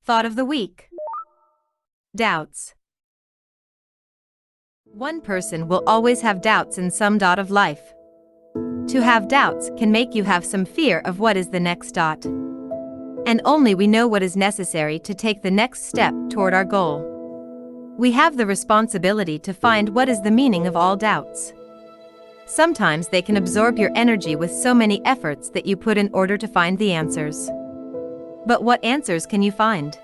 Thought of the week. Doubts. One person will always have doubts in some dot of life. To have doubts can make you have some fear of what is the next dot. And only we know what is necessary to take the next step toward our goal. We have the responsibility to find what is the meaning of all doubts. Sometimes they can absorb your energy with so many efforts that you put in order to find the answers. But what answers can you find?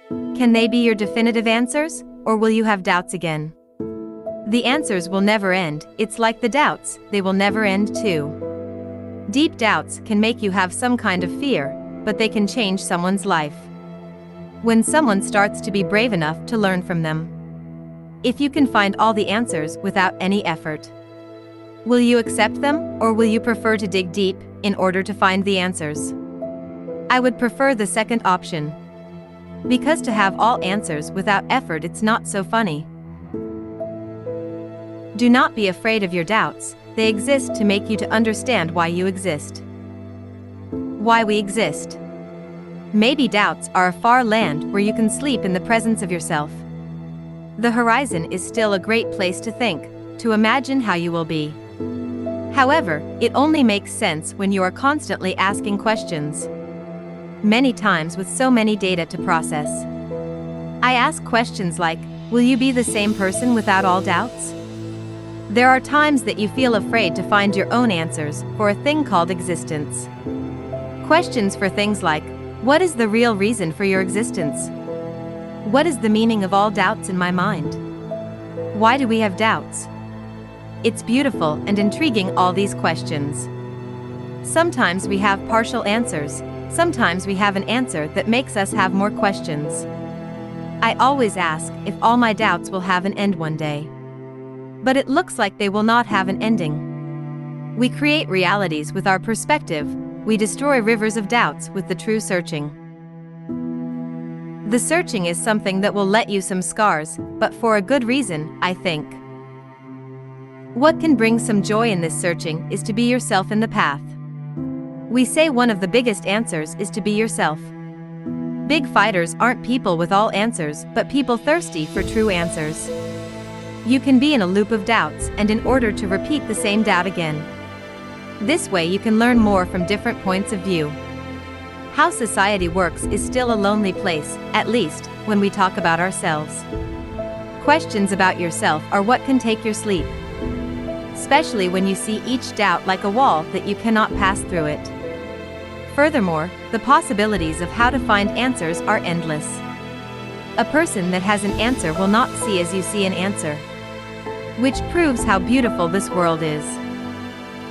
Can they be your definitive answers, or will you have doubts again? The answers will never end. It's like the doubts, they will never end too. Deep doubts can make you have some kind of fear, but they can change someone's life. When someone starts to be brave enough to learn from them. If you can find all the answers without any effort. Will you accept them, or will you prefer to dig deep in order to find the answers? I would prefer the second option. Because to have all answers without effort, it's not so funny. Do not be afraid of your doubts, they exist to make you to understand why you exist. Why we exist. Maybe doubts are a far land where you can sleep in the presence of yourself. The horizon is still a great place to think, to imagine how you will be. However, it only makes sense when you are constantly asking questions. Many times with so many data to process. I ask questions like, will you be the same person without all doubts? There are times that you feel afraid to find your own answers for a thing called existence. Questions for things like, what is the real reason for your existence? What is the meaning of all doubts in my mind? Why do we have doubts? It's beautiful and intriguing, all these questions. Sometimes we have partial answers, sometimes we have an answer that makes us have more questions. I always ask if all my doubts will have an end one day. But it looks like they will not have an ending. We create realities with our perspective, we destroy rivers of doubts with the true searching. The searching is something that will let you some scars, but for a good reason, I think. What can bring some joy in this searching is to be yourself in the path. We say one of the biggest answers is to be yourself. Big fighters aren't people with all answers, but people thirsty for true answers. You can be in a loop of doubts, and in order to repeat the same doubt again. This way you can learn more from different points of view. How society works is still a lonely place, at least, when we talk about ourselves. Questions about yourself are what can take your sleep. Especially when you see each doubt like a wall that you cannot pass through it. Furthermore, the possibilities of how to find answers are endless. A person that has an answer will not see as you see an answer. Which proves how beautiful this world is.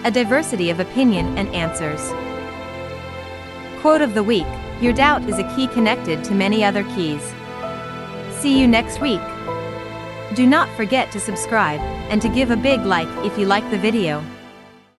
A diversity of opinion and answers. Quote of the week, your doubt is a key connected to many other keys. See you next week. Do not forget to subscribe, and to give a big like if you like the video.